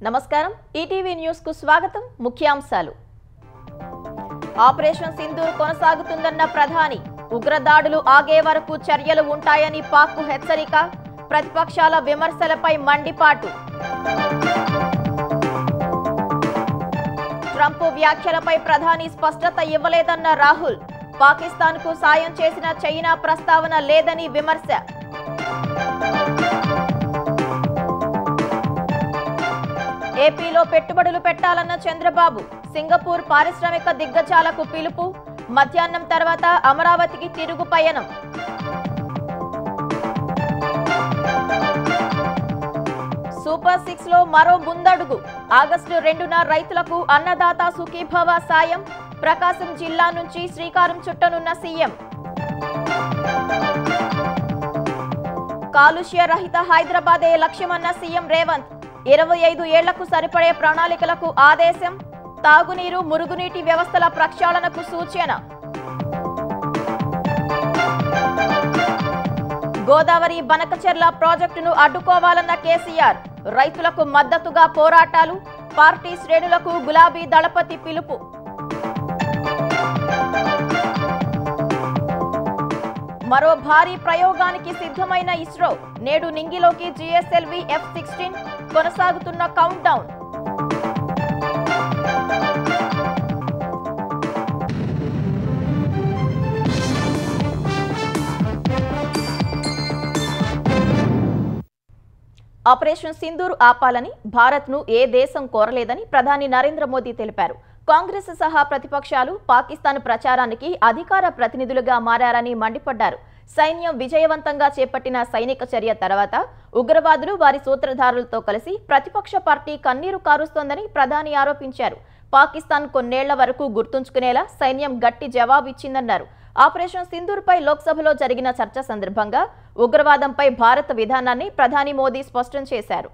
నమస్కారం ETV news కు స్వాగతం ముఖ్యాంశాలు ఆపరేషన్ సింధూర్ కొనసాగుతుందన్న ప్రధాని ఉగ్రదాడులు ఆగే వరకు చర్యలు ఉంటాయని పాక్ కు హెచ్చరిక ప్రతిపక్షాల విమర్శలపై మండిపాటు ట్రంప్ వ్యాఖ్యలపై ప్రధాని స్పష్టత ఇవ్వలేదన్న రాహుల్ పాకిస్తాన్ కు సాయం చేసిన చైనా ప్రస్తావన లేదని విమర్శ ఏపీలో పెట్టుబడులు పెట్టాలన్న చంద్రబాబు సింగపూర్ పారిశ్రామిక దిగ్గజాలకు పిలుపు మధ్యాహ్నం తర్వాత అమరావతికి తిరుగు పయనం సూపర్ 6 లో మరో ముందడుగు ఆగస్టు 2న రైతులకు అన్నదాత సుఖీభవ సాయం ప్రకాశం జిల్లా నుంచి శ్రీకారం చుట్టనున్న సీఎం కాలుష్య రహిత హైదరాబాదే లక్ష్యమన్న సీఎం రేవంత్ 25 ఏళ్లకు సరిపడే ప్రణాళికలకు ఆదేశం తాగునీరు మురుగునీటి వ్యవస్థల ప్రక్షాళనకు సూచన గోదావరి బనకచెర్ల ప్రాజెక్టును అడ్డుకోవాలన్న కేసీఆర్ రైతులకు మద్దతుగా పోరాటాలు పార్టీ శ్రేణులకు గులాబీ దళపతి పిలుపు మరో భారీ ప్రయోగానికి సిద్ధమైన ఇస్రో నేడు నింగిలోకి జిఎస్ఎల్వి F-16 కొనసాగుతున్న కౌంట్ డౌన్ ఆపరేషన్ సింధూర్ ఆపాలని భారత్ను ఏ దేశం కోరలేదని ప్రధాని నరేంద్ర మోదీ తెలిపారు కాంగ్రెస్ సహా ప్రతిపక్షాలు పాకిస్తాన్ ప్రచారానికి అధికార ప్రతినిధులుగా మారారని మండిపడ్డారు సైన్యం విజయవంతంగా చేపట్టిన సైనిక చర్య తర్వాత ఉగ్రవాదులు వారి సూత్రధారులతో కలిసి ప్రతిపక్ష పార్టీ కన్నీరు కారుస్తోందని ప్రధాని ఆరోపించారు పాకిస్తాన్ కొన్నేళ్ల వరకు గుర్తుంచుకునేలా సైన్యం గట్టి జవాబిచ్చిందన్నారు ఆపరేషన్ సింధూర్పై లోక్సభలో జరిగిన చర్చ సందర్భంగా ఉగ్రవాదంపై భారత విధానాన్ని ప్రధాని మోదీ స్పష్టం చేశారు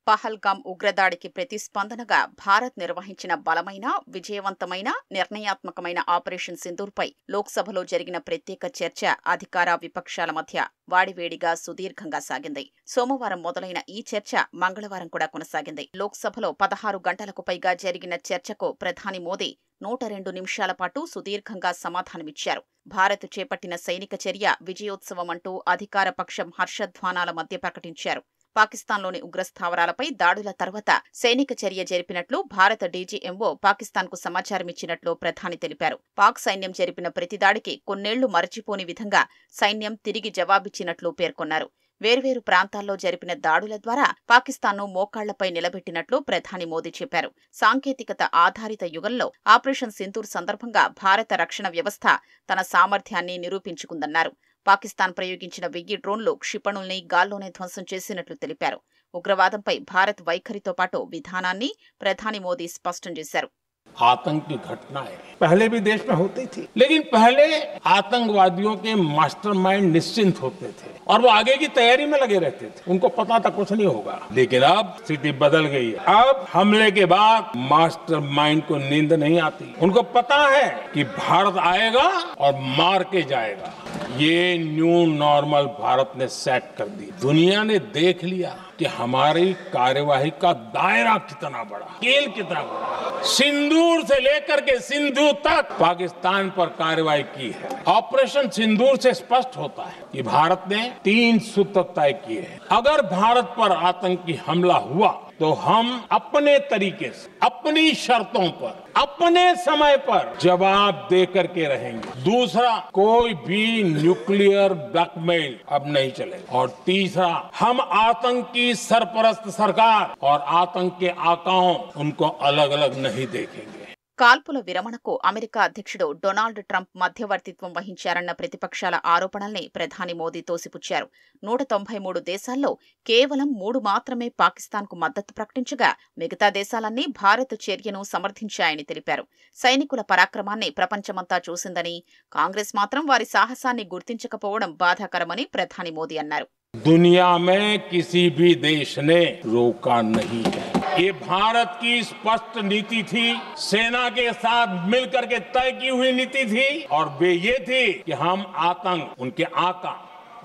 పహల్గామ్ ఉగ్రదాడికి ప్రతిస్పందనగా భారత్ నిర్వహించిన బలమైన విజయవంతమైన నిర్ణయాత్మకమైన ఆపరేషన్ సింధూర్పై లోక్సభలో జరిగిన ప్రత్యేక చర్చ అధికార విపక్షాల మధ్య వాడివేడిగా సుదీర్ఘంగా సాగింది సోమవారం మొదలైన ఈ చర్చ మంగళవారం కూడా కొనసాగింది లోక్సభలో 16 గంటలకు పైగా జరిగిన చర్చకు ప్రధాని మోదీ 102 నిమిషాల పాటు సుదీర్ఘంగా సమాధానమిచ్చారు భారత్ చేపట్టిన సైనిక చర్య విజయోత్సవం అంటూ అధికార పక్షం హర్షధ్వానాల మధ్య ప్రకటించారు పాకిస్తాన్లోని ఉగ్రస్థావరాలపై దాడుల తర్వాత సైనిక చర్య జరిపినట్లు భారత డీజీఎంఓ పాకిస్తాన్కు సమాచారమిచ్చినట్లు ప్రధాని తెలిపారు పాక్ సైన్యం జరిపిన ప్రతి దాడికి కొన్నేళ్లు మరచిపోని విధంగా సైన్యం తిరిగి జవాబిచ్చినట్లు పేర్కొన్నారు వేర్వేరు ప్రాంతాల్లో జరిపిన దాడుల ద్వారా పాకిస్తాన్ను మోకాళ్లపై నిలబెట్టినట్లు ప్రధాని మోదీ చెప్పారు సాంకేతికత ఆధారిత యుగంలో ఆపరేషన్ సింధూర్ సందర్భంగా భారత రక్షణ వ్యవస్థ తన సామర్థ్యాన్ని నిరూపించుకుందన్నారు పాకిస్తాన్ ప్రయోగించిన 1000 డ్రోన్లు క్షిపణుల్ని గాల్లోనే ధ్వంసం చేసినట్లు తెలిపారు ఉగ్రవాదంపై భారత్ వైఖరితో పాటు విధానాన్ని ప్రధాని మోదీ స్పష్టం చేశారు आतंक की घटनाएं पहले भी देश में होती थी लेकिन पहले आतंकवादियों के मास्टरमाइंड निश्चिंत होते थे और वो आगे की तैयारी में लगे रहते थे उनको पता था कुछ नहीं होगा लेकिन अब स्थिति बदल गई है अब हमले के बाद मास्टरमाइंड को नींद नहीं आती उनको पता है कि भारत आएगा और मार के जाएगा ये न्यू नॉर्मल भारत ने सेट कर दी दुनिया ने देख लिया कि हमारी कार्यवाही का दायरा कितना बड़ा स्केल कितना बड़ा सिंदूर से लेकर के सिंधु तक पाकिस्तान पर कार्रवाई की है ऑपरेशन सिंदूर से स्पष्ट होता है कि भारत ने 3 सूत्र तय किए हैं अगर भारत पर आतंकी हमला हुआ तो हम अपने तरीके से अपनी शर्तों पर अपने समय पर जवाब दे करके रहेंगे दूसरा कोई भी न्यूक्लियर ब्लैकमेल अब नहीं चलेगा और तीसरा हम आतंक की सरपरस्त सरकार और आतंक के आकाओं उनको अलग अलग नहीं देखेंगे కాల్పుల విరమణకు అమెరికా అధ్యక్షుడు డొనాల్డ్ ట్రంప్ మధ్యవర్తిత్వం వహించారన్న ప్రతిపక్షాల ఆరోపణల్ని ప్రధాని మోదీ తోసిపుచ్చారు 193 దేశాల్లో కేవలం 3 మాత్రమే పాకిస్తాన్కు మద్దతు ప్రకటించగా మిగతా దేశాలన్నీ భారత్ చర్యను సమర్థించాయని తెలిపారు సైనికుల పరాక్రమాన్ని ప్రపంచమంతా చూసిందని కాంగ్రెస్ మాత్రం వారి సాహసాన్ని గుర్తించకపోవడం బాధాకరమని ప్రధాని మోదీ అన్నారు दुनिया में किसी भी देश ने रोका नहीं है ये भारत की स्पष्ट नीति थी सेना के साथ मिलकर के तय की हुई नीति थी और वे ये थी कि हम आतंक उनके आका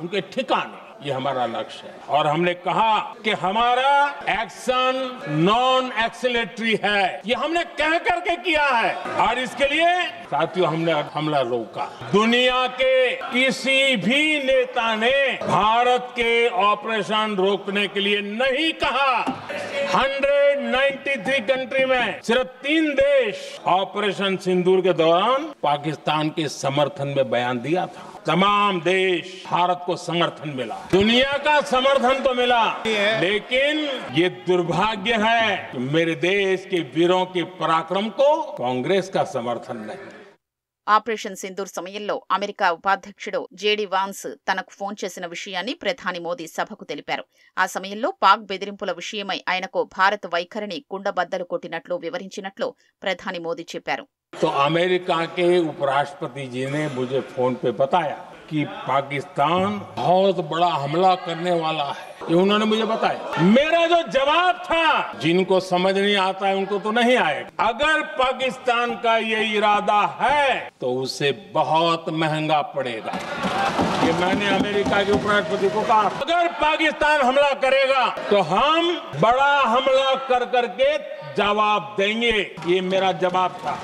उनके ठिकाने ये हमारा लक्ष्य है और हमने कहा कि हमारा एक्शन नॉन एक्सीलरेटरी है, ये हमने कह करके किया है और इसके लिए साथियों हमने हमला रोका। दुनिया के किसी भी नेता ने भारत के ऑपरेशन रोकने के लिए नहीं कहा। 193 कंट्री में सिर्फ 3 देश ऑपरेशन सिंदूर के दौरान पाकिस्तान के समर्थन में बयान दिया था। तमाम देश भारत को समर्थन मिला, दुनिया का समर्थन तो मिला, लेकिन ये दुर्भाग्य है कि मेरे देश के वीरों के पराक्रम को कांग्रेस का समर्थन नहीं। ఆపరేషన్ సింధూర్ సమయంలో అమెరికా ఉపాధ్యక్షుడు జేడీ వాన్స్ తనకు ఫోన్ చేసిన విషయాన్ని ప్రధాని మోదీ సభకు తెలిపారు. ఆ సమయంలో పాక్ బెదిరింపుల విషయమై ఆయనకు భారత్ వైఖరిని కుండబద్దలు కొట్టినట్లు వివరించినట్లు ప్రధాని మోదీ చెప్పారు. तो अमेरिका के उपराष्ट्रपति जी ने मुझे फोन पे बताया कि पाकिस्तान बहुत बड़ा हमला करने वाला है, ये उन्होंने मुझे बताया। मेरा जो जवाब था, जिनको समझ नहीं आता है उनको तो नहीं आएगा, अगर पाकिस्तान का ये इरादा है तो उसे बहुत महंगा पड़ेगा। ये मैंने अमेरिका के उपराष्ट्रपति को कहा, अगर पाकिस्तान हमला करेगा तो हम बड़ा हमला कर करके जवाब देंगे, ये मेरा जवाब था।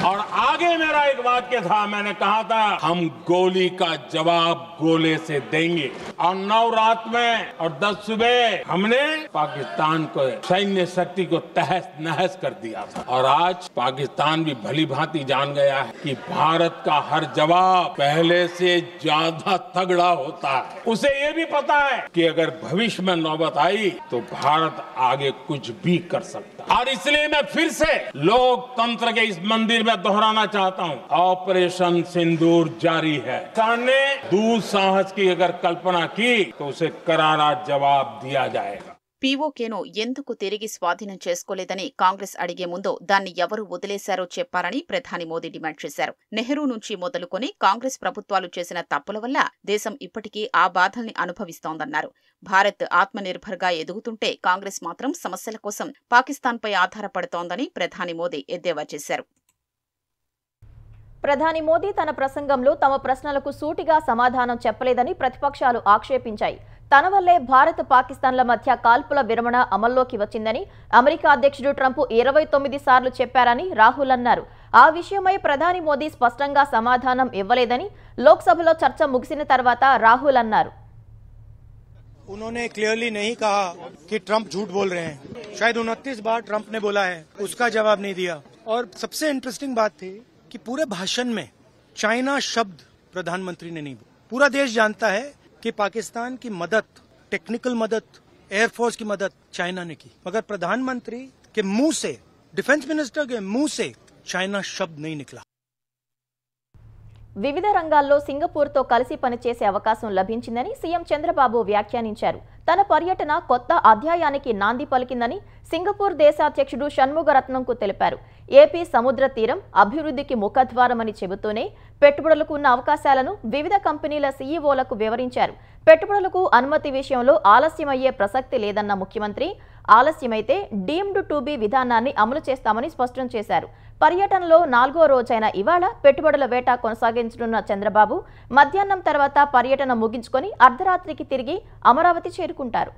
और आगे मेरा एक वाक्य था, मैंने कहा था हम गोली का जवाब गोले से देंगे। और 9 रात में और 10 सुबह हमने पाकिस्तान को सैन्य शक्ति को तहस नहस कर दिया था। और आज पाकिस्तान भी भली भांति जान गया है कि भारत का हर जवाब पहले से ज्यादा तगड़ा होता है। उसे ये भी पता है कि अगर भविष्य में नौबत आई तो भारत आगे कुछ भी कर सकता है। और इसलिए मैं फिर से लोकतंत्र के इस मंदिर में दोहराना चाहता हूं, ऑपरेशन सिंदूर जारी है। ने दुस्साहस की अगर कल्पना की तो उसे करारा जवाब दिया जाएगा। పీఓకేను ఎందుకు తిరిగి స్వాధీనం చేసుకోలేదని కాంగ్రెస్ అడిగే ముందు దాన్ని ఎవరు వదిలేశారో చెప్పారని ప్రధాని మోదీ డిమాండ్ చేశారు. నెహ్రూ నుంచి మొదలుకొని కాంగ్రెస్ ప్రభుత్వాలు చేసిన తప్పుల వల్ల దేశం ఇప్పటికీ ఆ బాధల్ని అనుభవిస్తోందన్నారు. భారత్ ఆత్మనిర్భర్గా ఎదుగుతుంటే కాంగ్రెస్ మాత్రం సమస్యల కోసం పాకిస్తాన్పై ఆధారపడుతోందని ప్రధాని మోదీ ఎద్దేవా చేశారు. ప్రధాని మోదీ తన ప్రసంగంలో తమ ప్రశ్నలకు సూటిగా సమాధానం చెప్పలేదని ప్రతిపక్షాలు ఆక్షేపించాయి. తన వల్లే భారత్ పాకిస్తాన్ల మధ్య కాల్పుల విరమణ అమల్లోకి వచ్చిందని అమెరికా అధ్యక్షుడు ట్రంప్ 29 సార్లు చెప్పారని రాహుల్ అన్నారు. ఆ విషయమై ప్రధాని మోదీ స్పష్టంగా సమాధానం ఇవ్వలేదని లోక్సభలో చర్చ ముగిసిన తర్వాత రాహుల్ అన్నారు. उन्होंने क्लियरली नहीं कहा कि ट्रंप झूठ बोल रहे हैं। शायद 29 बार ट्रंप ने बोला है, उसका जवाब नहीं दिया। और सबसे इंटरेस्टिंग बात थी कि पूरे भाषण में चाइना शब्द प्रधानमंत्री ने नहीं बोला। पूरा देश जानता है कि पाकिस्तान की मदद, टेक्निकल मदद, एयरफोर्स की मदद चाइना ने की, मगर प्रधानमंत्री के मुंह से, डिफेंस मिनिस्टर के मुंह से चाइना शब्द नहीं निकला। వివిధ రంగాల్లో సింగపూర్తో కలిసి పనిచేసే అవకాశం లభించిందని సీఎం చంద్రబాబు వ్యాఖ్యానించారు. తన పర్యటన కొత్త అధ్యాయానికి నాంది పలికిందని సింగపూర్ దేశాధ్యక్షుడు షణ్ముగరత్నంకు తెలిపారు. ఏపీ సముద్ర తీరం అభివృద్ధికి ముఖద్వారమని చెబుతూనే పెట్టుబడులకు ఉన్న అవకాశాలను వివిధ కంపెనీల సీఈఓలకు వివరించారు. పెట్టుబడులకు అనుమతి విషయంలో ఆలస్యమయ్యే ప్రసక్తి లేదన్న ముఖ్యమంత్రి ఆలస్యమైతే డీమ్డ్ టు బి విధానాన్ని అమలు చేస్తామని స్పష్టం చేశారు. పర్యటనలో 4వ రోజైన ఇవాళ పెట్టుబడుల వేట కొనసాగించనున్న చంద్రబాబు మధ్యాహ్నం తర్వాత పర్యటన ముగించుకొని అర్ధరాత్రికి తిరిగి అమరావతి చేరుకుంటారు.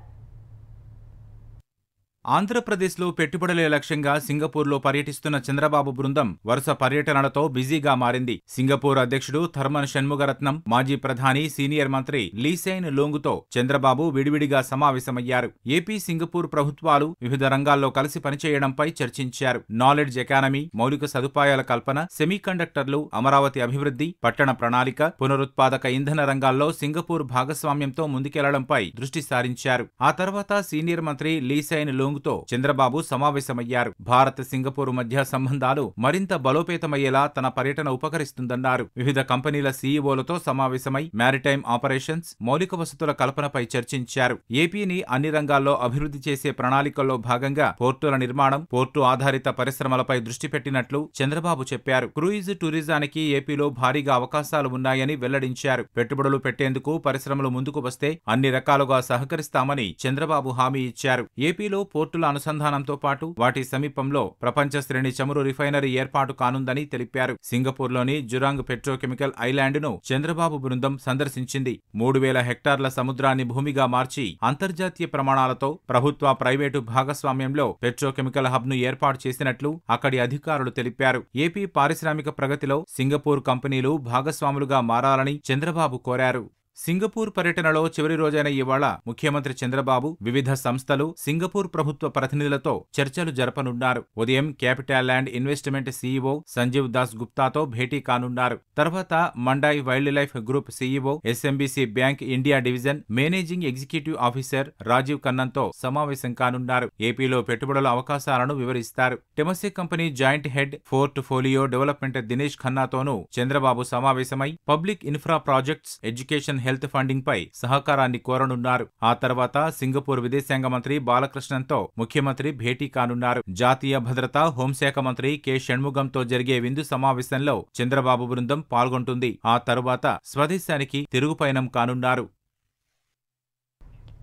ఆంధ్రప్రదేశ్లో పెట్టుబడులే లక్ష్యంగా సింగపూర్లో పర్యటిస్తున్న చంద్రబాబు బృందం వరుస పర్యటనలతో బిజీగా మారింది. సింగపూర్ అధ్యక్షుడు థర్మన్ షణ్ముగరత్నం, మాజీ ప్రధాని సీనియర్ మంత్రి లీసెన్ లూంగ్తో చంద్రబాబు విడివిడిగా సమావేశమయ్యారు. ఏపీ సింగపూర్ ప్రభుత్వాలు వివిధ రంగాల్లో కలిసి పనిచేయడంపై చర్చించారు. నాలెడ్జ్ ఎకానమీ, మౌలిక సదుపాయాల కల్పన, సెమీకండక్టర్లు, అమరావతి అభివృద్ధి, పట్టణ ప్రణాళిక, పునరుత్పాదక ఇంధన రంగాల్లో సింగపూర్ భాగస్వామ్యంతో ముందుకెళ్లడంపై దృష్టి సారించారు. ఆ తర్వాత సీనియర్ మంత్రి లీసెన్ లూంగ్ తో చంద్రబాబు సమావేశమయ్యారు. భారత్ సింగపూర్ మధ్య సంబంధాలు మరింత బలోపేతమయ్యేలా తన పర్యటన ఉపకరిస్తుందన్నారు. వివిధ కంపెనీల సీఈఓలతో సమావేశమై మ్యారిటైమ్ ఆపరేషన్స్, మౌలిక వసతుల కల్పనపై చర్చించారు. ఏపీని అన్ని రంగాల్లో అభివృద్ధి చేసే ప్రణాళికల్లో భాగంగా పోర్టుల నిర్మాణం, పోర్టు ఆధారిత పరిశ్రమలపై దృష్టి పెట్టినట్లు చంద్రబాబు చెప్పారు. క్రూయిజ్ టూరిజానికి ఏపీలో భారీగా అవకాశాలు ఉన్నాయని వెల్లడించారు. పెట్టుబడులు పెట్టేందుకు పరిశ్రమలు ముందుకు వస్తే అన్ని రకాలుగా సహకరిస్తామని చంద్రబాబు హామీ ఇచ్చారు. ఏపీలో పోర్టుల అనుసంధానంతో పాటు వాటి సమీపంలో ప్రపంచ శ్రేణి చమురు రిఫైనరీ ఏర్పాటు కానుందని తెలిపారు. సింగపూర్లోని జురాంగ్ పెట్రోకెమికల్ ఐలాండ్ను చంద్రబాబు బృందం సందర్శించింది. 3000 హెక్టార్ల సముద్రాన్ని భూమిగా మార్చి అంతర్జాతీయ ప్రమాణాలతో ప్రభుత్వ ప్రైవేటు భాగస్వామ్యంలో పెట్రోకెమికల్ హబ్ను ఏర్పాటు చేసినట్లు అక్కడి అధికారులు తెలిపారు. ఏపీ పారిశ్రామిక ప్రగతిలో సింగపూర్ కంపెనీలు భాగస్వాములుగా మారాలని చంద్రబాబు కోరారు. సింగపూర్ పర్యటనలో చివరి రోజైన ఇవాళ ముఖ్యమంత్రి చంద్రబాబు వివిధ సంస్థలు, సింగపూర్ ప్రభుత్వ ప్రతినిధులతో చర్చలు జరపనున్నారు. ఉదయం capital land investment CEO Sanjeev Das గుప్తాతో భేటీ కానున్నారు. తర్వాత Mandai wild life group CEO, SMBC bank India division managing executive officer Rajeev కన్నన్తో సమావేశం కానున్నారు. ఏపీలో పెట్టుబడుల అవకాశాలను వివరిస్తారు. Temasek company joint head portfolio development Dinesh ఖన్నాతోనూ చంద్రబాబు సమావేశమై public infra projects, education, health funding పై సహకారాన్ని కోరనున్నారు. ఆ తర్వాత సింగపూర్ విదేశాంగ మంత్రి బాలకృష్ణన్తో ముఖ్యమంత్రి భేటీ కానున్నారు. జాతీయ భద్రత, హోంశాఖ మంత్రి కె షణ్ముగంతో జరిగే విందు సమావేశంలో చంద్రబాబు బృందం పాల్గొంటుంది. ఆ తరువాత స్వదేశానికి తిరుగుపయనం కానున్నారు.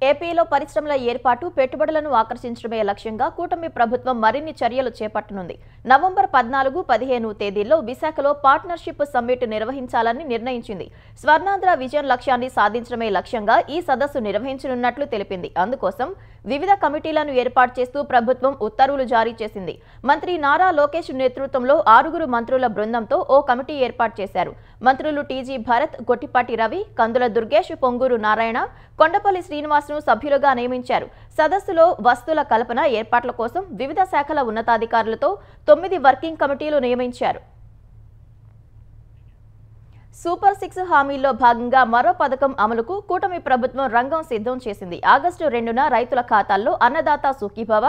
ఏపీలో పరిశ్రమల ఏర్పాటు, పెట్టుబడులను ఆకర్షించడమే లక్ష్యంగా కూటమి ప్రభుత్వం మరిన్ని చర్యలు చేపట్టనుంది. నవంబర్ 14, 15 తేదీల్లో విశాఖలో పార్ట్నర్షిప్ సమ్మిట్ నిర్వహించాలని నిర్ణయించింది. స్వర్ణాంధ్ర విజన్ లక్ష్యాన్ని సాధించడమే లక్ష్యంగా ఈ సదస్సు నిర్వహించనున్నట్లు తెలిపింది. అందుకోసం వివిధ కమిటీలను ఏర్పాటు చేస్తూ ప్రభుత్వం ఉత్తర్వులు జారీ చేసింది. మంత్రి నారా లోకేష్ నేతృత్వంలో 6 మంత్రుల బృందంతో ఓ కమిటీ ఏర్పాటు చేశారు. మంత్రులు టీజీ భరత్, గొట్టిపాటి రవి, కందుల దుర్గేష్, పొంగూరు నారాయణ, కొండపల్లి శ్రీనివాస్ను సభ్యులుగా నియమించారు. సదస్సులో వస్తువుల కల్పన ఏర్పాట్ల కోసం వివిధ శాఖల ఉన్నతాధికారులతో 9 వర్కింగ్ కమిటీలు నియమించారు. సూపర్ 6 హామీల్లో భాగంగా మరో పథకం అమలుకు కూటమి ప్రభుత్వం రంగం సిద్ధం చేసింది. ఆగస్టు 2న రైతుల ఖాతాల్లో అన్నదాత సుఖీభవ,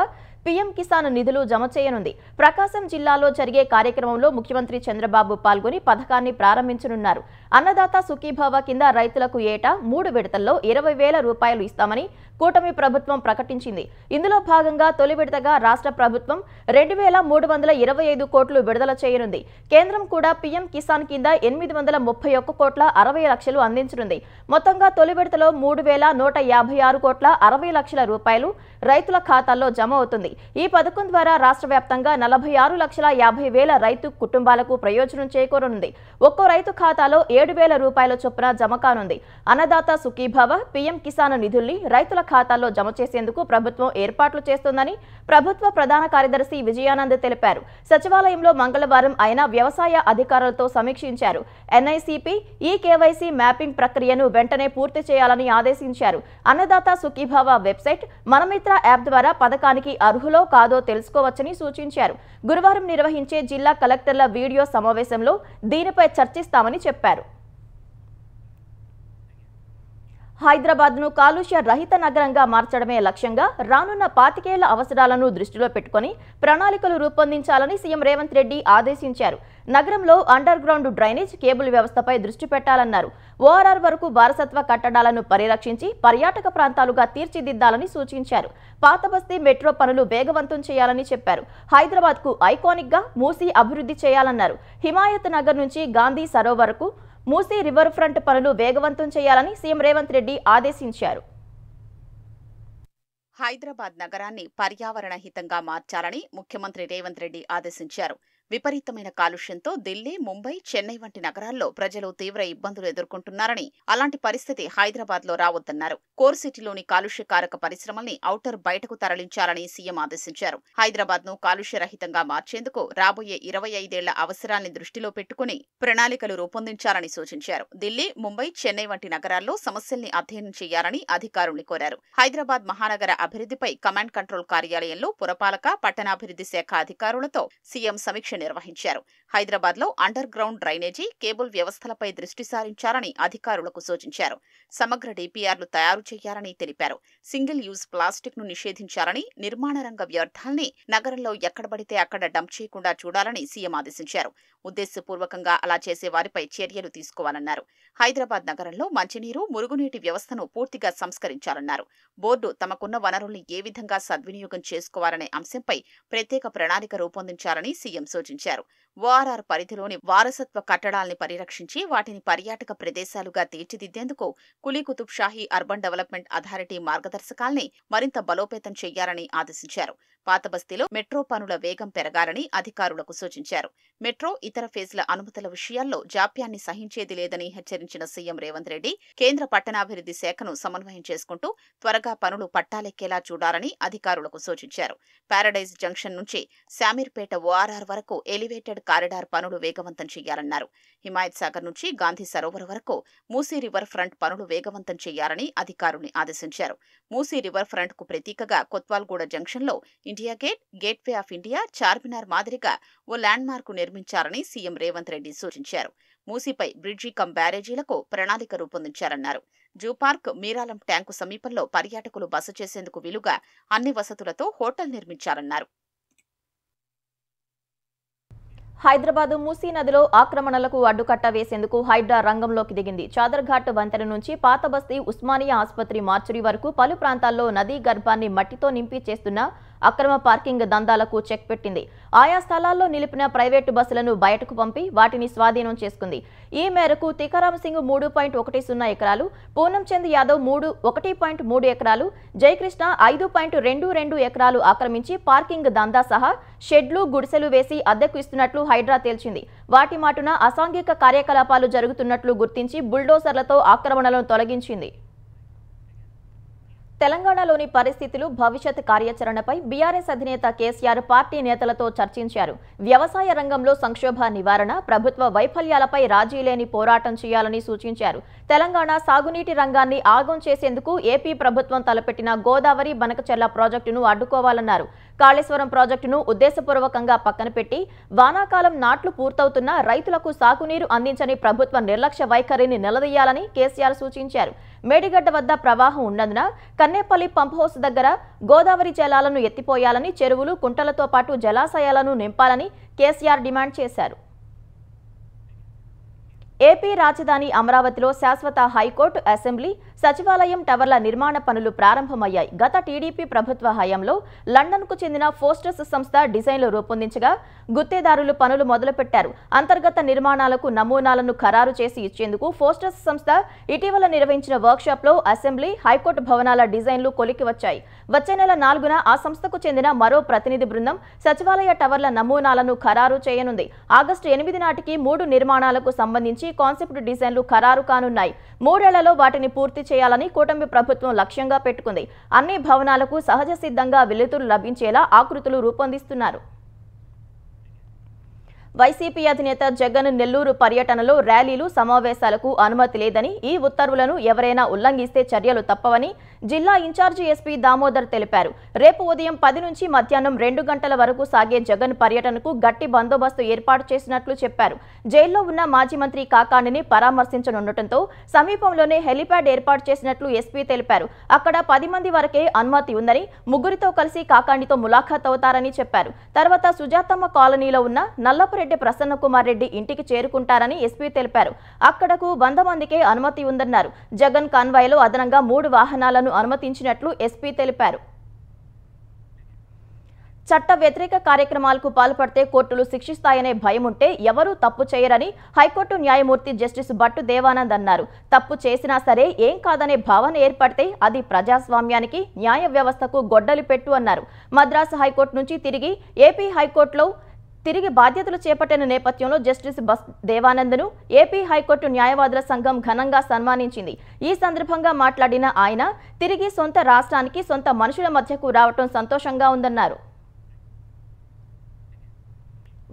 పీఎం కిసాన్ నిధులు జమ చేయనుంది. ప్రకాశం జిల్లాలో జరిగే కార్యక్రమంలో ముఖ్యమంత్రి చంద్రబాబు పాల్గొని పథకాన్ని ప్రారంభించనున్నారు. అన్నదాత సుఖీభవ కింద రైతులకు ఏటా 3 విడతల్లో 20,000 రూపాయలు ఇస్తామని కూటమి ప్రభుత్వం ప్రకటించింది. ఇందులో భాగంగా తొలి విడతగా రాష్ట్ర ప్రభుత్వం 2,325 కోట్లు విడుదల చేయనుంది. కేంద్రం కూడా పీఎం కిసాన్ కింద 831 కోట్ల 60 లక్షలు అందించనుంది. మొత్తంగా తొలి విడతలో 3,156 కోట్ల 60 లక్షల రూపాయలు రైతుల ఖాతాల్లో జమ అవుతుంది. ఈ పథకం ద్వారా రాష్ట్ర వ్యాప్తంగా 46,50,000 రైతు కుటుంబాలకు ప్రయోజనం చేకూరనుంది. ఒక్కో రైతు ఖాతాలో 7,000 రూపాయల చొప్పున జమ కానుంది. అన్నదాత సుఖీభవ, పీఎం కిసాన్ నిధుల్ని రైతుల ఖాతాల్లో జమ చేసేందుకు ప్రభుత్వం ఏర్పాట్లు చేస్తోందని ప్రభుత్వ ప్రధాన కార్యదర్శి విజయానంద్ తెలిపారు. సచివాలయంలో మంగళవారం ఆయన వ్యవసాయ అధికారులతో సమీక్షించారు. ఎన్ఐసిపి, ఈ కేవైసీ మ్యాపింగ్ ప్రక్రియను వెంటనే పూర్తి చేయాలని ఆదేశించారు. అన్నదాత సుఖీభవ వెబ్సైట్, మనమిత్ర యాప్ ద్వారా పథకానికి అర్హులో కాదో తెలుసుకోవచ్చని సూచించారు. గురువారం నిర్వహించే జిల్లా కలెక్టర్ల వీడియో సమావేశంలో దీనిపై చర్చిస్తామని చెప్పారు. హైదరాబాద్ను కాలుష్య రహిత నగరంగా మార్చడమే లక్ష్యంగా రానున్న 25 ఏళ్ల అవసరాలను దృష్టిలో పెట్టుకుని ప్రణాళికలు రూపొందించాలని సీఎం రేవంత్ రెడ్డి ఆదేశించారు. నగరంలో అండర్ గ్రౌండ్ డ్రైనేజ్, కేబుల్ వ్యవస్థపై దృష్టి పెట్టాలన్నారు. ఓఆర్ఆర్ వరకు వారసత్వ కట్టడాలను పరిరక్షించి పర్యాటక ప్రాంతాలుగా తీర్చిదిద్దాలని సూచించారు. పాత బస్తీ మెట్రో పనులు వేగవంతం చేయాలని చెప్పారు. హైదరాబాద్కు ఐకానిక్ గా మూసీ అభివృద్ధి చేయాలన్నారు. హిమాయత్ నగర్ నుంచి గాంధీ సరోవర్ వరకు మూసీ రివర్ ఫ్రంట్ పనులు వేగవంతం చేయాలని సీఎం రేవంత్ రెడ్డి ఆదేశించారు. హైదరాబాద్ నగరాన్ని పర్యావరణ హితంగా మార్చాలని ముఖ్యమంత్రి రేవంత్ రెడ్డి ఆదేశించారు. విపరీతమైన కాలుష్యంతో ఢిల్లీ, ముంబై, చెన్నై వంటి నగరాల్లో ప్రజలు తీవ్ర ఇబ్బందులు ఎదుర్కొంటున్నారని, అలాంటి పరిస్థితి హైదరాబాద్లో రావద్దన్నారు. కోర్ సిటీలోని కాలుష్యకారక పరిశ్రమల్ని ఔటర్ బయటకు తరలించాలని సీఎం ఆదేశించారు. హైదరాబాద్ను కాలుష్యరహితంగా మార్చేందుకు రాబోయే 25 ఏళ్ల అవసరాన్ని దృష్టిలో పెట్టుకుని ప్రణాళికలు రూపొందించాలని సూచించారు. ఢిల్లీ, ముంబై, చెన్నై వంటి నగరాల్లో సమస్యల్ని అధ్యయనం చేయాలని అధికారుల్ని కోరారు. హైదరాబాద్ మహానగర అభివృద్ధిపై కమాండ్ కంట్రోల్ కార్యాలయంలో పురపాలక, పట్టణాభివృద్ధి శాఖ అధికారులతో సీఎం సమీక్ష నిర్వహించారు. హైదరాబాద్లో అండర్ గ్రౌండ్ డ్రైనేజీ, కేబుల్ వ్యవస్థలపై దృష్టి సారించాలని అధికారులకు సూచించారు. సమగ్ర డిపిఆర్లు తయారు చేయాలని తెలిపారు. సింగిల్ యూజ్ ప్లాస్టిక్ ను నిషేధించాలని, నిర్మాణ రంగ వ్యర్థాల్ని నగరంలో ఎక్కడబడితే అక్కడ డంప్ చేయకుండా చూడాలని సీఎం ఆదేశించారు. ఉద్దేశపూర్వకంగా అలా చేసే వారిపై చర్యలు తీసుకోవాలన్నారు. హైదరాబాద్ నగరంలో మంచినీరు, మురుగునీటి వ్యవస్థను పూర్తిగా సంస్కరించాలన్నారు. బోర్డు తమకున్న వనరుల్ని ఏ విధంగా సద్వినియోగం చేసుకోవాలనే అంశంపై ప్రత్యేక ప్రణాళిక రూపొందించాలని సీఎం సూచించారు. సూచించారు. ఓఆర్ఆర్ పరిధిలోని వారసత్వ కట్టడాల్ని పరిరక్షించి వాటిని పర్యాటక ప్రదేశాలుగా తీర్చిదిద్దేందుకు Quli Qutub Shahi urban development authority మార్గదర్శకాల్ని మరింత బలోపేతం చేయాలని ఆదేశించారు. పాత బస్తీలో మెట్రో పనుల వేగం పెరగాలని అధికారులకు సూచించారు. మెట్రో ఇతర ఫేజ్ల అనుమతుల విషయాల్లో జాప్యాన్ని సహించేది లేదని హెచ్చరించిన సీఎం రేవంత్ రెడ్డి కేంద్ర పట్టణాభివృద్ధి శాఖను సమన్వయం చేసుకుంటూ త్వరగా పనులు పట్టాలెక్కేలా చూడాలని అధికారులకు సూచించారు. పారడైజ్ జంక్షన్ నుంచి శామీర్పేట ఓఆర్ఆర్ వరకు ఎలివేటెడ్ కారిడార్ పనులు వేగవంతం చేయాలన్నారు. హిమాయత్ సాగర్ నుంచి గాంధీ సరోవర్ వరకు మూసీ రివర్ ఫ్రంట్ పనులు వేగవంతం చేయాలని అధికారుల్ని ఆదేశించారు. మూసీ రివర్ ఫ్రంట్ కు ప్రతీకగా కొత్వాల్గూడ జంక్షన్లో India gate, gateway of India, Charminar మాదిరిగా ఓ ల్యాండ్ మార్కు నిర్మించాలని సీఎం రేవంత్ రెడ్డి సూచించారు. మూసీపై బ్రిడ్జి కమ్ బ్యారేజీలకు ప్రణాళిక రూపొందించారన్నారు. జూ పార్క్, మీరాలం ట్యాంకు సమీపంలో పర్యాటకులు బస చేసేందుకు వీలుగా అన్ని వసతులతో హోటల్ నిర్మించారన్నారు. హైదరాబాద్ మూసీ నదిలో ఆక్రమణలకు అడ్డుకట్ట వేసేందుకు హైడ్రా రంగంలోకి దిగింది. చాదర్ఘాట్ వంతెన నుంచి పాత బస్తీ, ఉస్మానియా ఆసుపత్రి మార్చురీ వరకు పలు ప్రాంతాల్లో నదీ గర్భాన్ని మట్టితో నింపి చేస్తున్న అక్రమ పార్కింగ్ దందాలకు చెక్ పెట్టింది. ఆయా స్థలాల్లో నిలిపిన ప్రైవేటు బస్సులను బయటకు పంపి వాటిని స్వాధీనం చేసుకుంది. ఈ మేరకు తికారాం సింగ్ 3.10 ఎకరాలు, పూనం చంద్ యాదవ్ 1.3 ఎకరాలు, జయకృష్ణ 5.22 ఎకరాలు ఆక్రమించి పార్కింగ్ దందా సహా షెడ్లు, గుడిసెలు వేసి అద్దెకు ఇస్తున్నట్లు హైడ్రా తేల్చింది. వాటి మాటున అసాంఘిక కార్యకలాపాలు జరుగుతున్నట్లు గుర్తించి బుల్డోజర్లతో ఆక్రమణలను తొలగించింది. తెలంగాణలోని పరిస్థితులు, భవిష్యత్ కార్యాచరణపై బీఆర్ఎస్ అధినేత కేసీఆర్ పార్టీ నేతలతో చర్చించారు. వ్యవసాయ రంగంలో సంక్షోభ నివారణ, ప్రభుత్వ వైఫల్యాలపై రాజీ లేని పోరాటం చేయాలని సూచించారు. తెలంగాణ సాగునీటి రంగాన్ని ఆగం చేసేందుకు ఏపీ ప్రభుత్వం తలపెట్టిన గోదావరి బనకచెర్ల ప్రాజెక్టును అడ్డుకోవాలన్నారు. కాళేశ్వరం ప్రాజెక్టును ఉద్దేశపూర్వకంగా పక్కన పెట్టి వానాకాలం నాట్లు పూర్తవుతున్నా రైతులకు సాగునీరు అందించని ప్రభుత్వ నిర్లక్ష్య వైఖరిని నిలదీయాలని కేసీఆర్ సూచించారు. మేడిగడ్డ వద్ద ప్రవాహం ఉన్నందున కన్నేపల్లి పంప్ హౌస్ దగ్గర గోదావరి జలాలను ఎత్తిపోయాలని, చెరువులు, కుంటలతో పాటు జలాశయాలను నింపాలని కేసీఆర్ డిమాండ్ చేశారు. ఏపీ రాజధాని అమరావతిలో శాశ్వత హైకోర్టు, అసెంబ్లీ, సచివాలయం టవర్ల నిర్మాణ పనులు ప్రారంభమయ్యాయి. గత టీడీపీ ప్రభుత్వ హయాంలో లండన్కు చెందిన ఫోస్టర్స్ సంస్థ డిజైన్లు రూపొందించగా గుత్తేదారులు పనులు మొదలుపెట్టారు. అంతర్గత నిర్మాణాలకు నమూనాలను ఖరారు చేసి ఇచ్చేందుకు ఫోస్టర్స్ సంస్థ ఇటీవల నిర్వహించిన వర్క్షాప్లో అసెంబ్లీ, హైకోర్టు భవనాల డిజైన్లు కొలికి వచ్చాయి. వచ్చే నెల 4న ఆ సంస్థకు చెందిన మరో ప్రతినిధి బృందం సచివాలయ టవర్ల నమూనాలను ఖరారు చేయనుంది. ఆగస్టు 8 నాటికి 3 నిర్మాణాలకు సంబంధించి కాన్సెప్ట్ డిజైన్లు ఖరారు కానున్నాయి. 3 ఏళ్లలో వాటిని పూర్తి చేయాలని కూటమి ప్రభుత్వం లక్ష్యంగా పెట్టుకుంది. అన్ని భవనాలకు సహజ సిద్ధంగా వెలుతురు లభించేలా ఆకృతులు రూపొందిస్తున్నారు. వైసీపీ అధినేత జగన్ నెల్లూరు పర్యటనలో ర్యాలీలు, సమావేశాలకు అనుమతి లేదని, ఈ ఉత్తర్వులను ఎవరైనా ఉల్లంఘిస్తే చర్యలు తప్పవని జిల్లా ఇన్ఛార్జి ఎస్పీ దామోదర్ తెలిపారు. రేపు ఉదయం 10 నుంచి మధ్యాహ్నం 2 గంటల వరకు సాగే జగన్ పర్యటనకు గట్టి బందోబస్తు ఏర్పాటు చేసినట్లు చెప్పారు. జైల్లో ఉన్న మాజీ మంత్రి కాకాణిని పరామర్శించనుండటంతో సమీపంలోనే హెలిప్యాడ్ ఏర్పాటు చేసినట్లు ఎస్పీ తెలిపారు. అక్కడ 10 మంది వరకే అనుమతి ఉందని, ముగ్గురితో కలిసి కాకాణితో ములాఖాత్ అవుతారని చెప్పారు. తర్వాత సుజాతమ్మ కాలనీలో ఉన్న నల్లపురెడ్డి ప్రసన్న కుమార్ రెడ్డి ఇంటికి చేరుకుంటారని ఎస్పీ తెలిపారు. అక్కడకు 100 మందికే అనుమతి ఉందన్నారు. జగన్ కాన్వాయ్లో అదనంగా 3 వాహనాలను అనుమతించినట్లు ఎస్పీ తెలిపారు. చట్ట వ్యతిరేక కార్యక్రమాలకు పాల్పడితే కోర్టులు శిక్షిస్తాయనే భయం ఉంటే ఎవరూ తప్పు చేయరని హైకోర్టు న్యాయమూర్తి జస్టిస్ భట్టు దేవానంద్ అన్నారు. తప్పు చేసినా సరే ఏం కాదనే భావన ఏర్పడితే అది ప్రజాస్వామ్యానికి, న్యాయ వ్యవస్థకు గొడ్డలి పెట్టు అన్నారు. మద్రాసు హైకోర్టు నుంచి తిరిగి ఏపీ హైకోర్టులో బాధ్యతలు చేపట్టిన నేపథ్యంలో జస్టిస్ దేవానంద్ను ఏపీ హైకోర్టు న్యాయవాదుల సంఘం ఘనంగా సన్మానించింది. ఈ సందర్భంగా మాట్లాడిన ఆయన తిరిగి సొంత రాష్ట్రానికి, సొంత మనుషుల మధ్యకు రావటం సంతోషంగా ఉందన్నారు.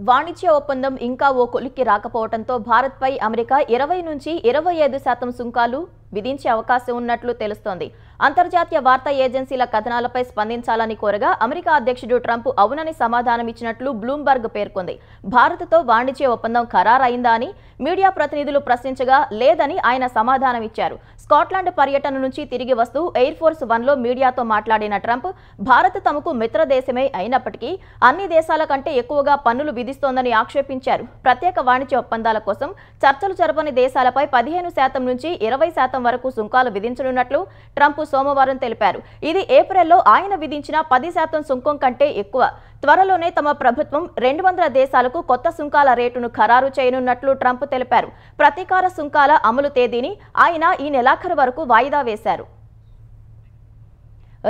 వాణిజ్య ఒప్పందం ఇంకా ఓ కొలిక్కి రాకపోవడంతో భారత్పై అమెరికా 20 నుంచి 25% సుంకాలు విధించే అవకాశం ఉన్నట్లు తెలుస్తోంది. అంతర్జాతీయ వార్తా ఏజెన్సీల కథనాలపై స్పందించాలని కోరగా అమెరికా అధ్యక్షుడు ట్రంప్ అవునని సమాధానమిచ్చినట్లు బ్లూంబర్గ్ పేర్కొంది. భారత్తో వాణిజ్య ఒప్పందం ఖరారైందా అని మీడియా ప్రతినిధులు ప్రశ్నించగా లేదని ఆయన సమాధానమిచ్చారు. స్కాట్లాండ్ పర్యటన నుంచి తిరిగి వస్తూ ఎయిర్ ఫోర్స్ 1లో మీడియాతో మాట్లాడిన ట్రంప్ భారత్ తమకు మిత్ర దేశమే అయినప్పటికీ అన్ని దేశాల కంటే ఎక్కువగా పన్నులు విధిస్తోందని ఆక్షేపించారు. ప్రత్యేక వాణిజ్య ఒప్పందాల కోసం చర్చలు జరపని దేశాలపై 15% నుంచి 20% 10% వరకు సుంకాలు విధించనున్నట్లు ట్రంప్ సోమవారం తెలిపారు. ఇది ఏప్రిల్లో ఆయన విధించిన 10% సుంకం కంటే ఎక్కువ. త్వరలోనే తమ ప్రభుత్వం 200 దేశాలకు కొత్త సుంకాల రేటును ఖరారు చేయనున్నట్లు ట్రంప్ తెలిపారు. ప్రతీకార సుంకాల అమలు తేదీని ఆయన ఈ నెలాఖరు వరకు వాయిదా వేశారు.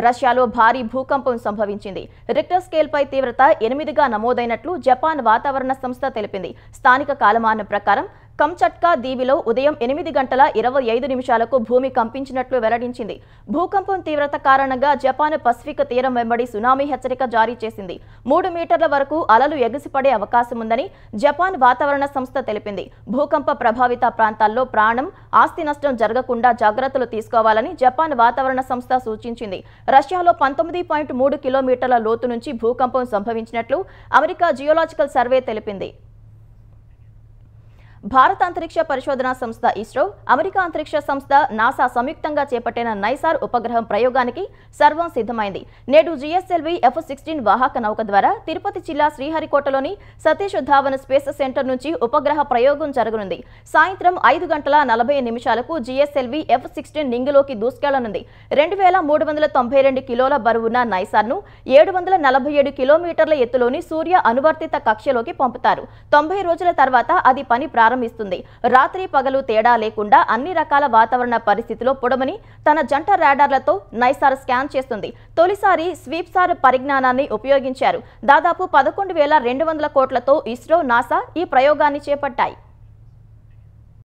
రష్యాలో భారీ భూకంపం సంభవించింది. రిక్టర్ స్కేల్పై తీవ్రత 8గా నమోదైనట్లు జపాన్ వాతావరణ సంస్థ తెలిపింది. స్థానిక కాలమానం ప్రకారం కంచట్కా దీవిలో ఉదయం 8:25 భూమి కంపించినట్లు వెల్లడించింది. భూకంపం తీవ్రత కారణంగా జపాన్ పసిఫిక్ తీరం వెంబడి సునామీ హెచ్చరిక జారీ చేసింది. 3 మీటర్ల వరకు అలలు ఎగిసిపడే అవకాశం ఉందని జపాన్ వాతావరణ సంస్థ తెలిపింది. భూకంప ప్రభావిత ప్రాంతాల్లో ప్రాణం, ఆస్తి నష్టం జరగకుండా జాగ్రత్తలు తీసుకోవాలని జపాన్ వాతావరణ సంస్థ సూచించింది. రష్యాలో 19.3 కిలోమీటర్ల లోతు నుంచి భూకంపం సంభవించినట్లు అమెరికా జియోలాజికల్ సర్వే తెలిపింది. భారత అంతరిక్ష పరిశోధనా సంస్థ ఇస్రో, అమెరికా అంతరిక్ష సంస్థ నాసా సంయుక్తంగా చేపట్టిన నైసార్ ఉపగ్రహం ప్రయోగానికి సర్వం సిద్ధమైంది. నేడు జిఎస్ఎల్వి F-16 వాహక నౌక ద్వారా తిరుపతి జిల్లా శ్రీహరికోటలోని సతీష్ ధావన్ స్పేస్ సెంటర్ నుంచి ఉపగ్రహ ప్రయోగం జరగనుంది. సాయంత్రం 5:40 జిఎస్ఎల్వి F-16 నింగిలోకి దూసుకెళ్లనుంది. 2392 కిలోల బరువున్న నైసార్ను 747 కిలోమీటర్ల ఎత్తులోని సూర్య అనువర్తిత కక్షలోకి పంపుతారు. 90 రోజుల తర్వాత అది పని ప్రారంభిస్తుంది. రాత్రి పగలు తేడా లేకుండా అన్ని రకాల వాతావరణ పరిస్థితిలో పొడమని తన జంట రాడార్లతో నైసార్ స్కాన్ చేస్తుంది. తొలిసారి స్వీప్సార్ పరిజ్ఞానాన్ని ఉపయోగించారు. దాదాపు 11,200 కోట్లతో ఇస్రో, నాసా ఈ ప్రయోగాన్ని చేపట్టాయి.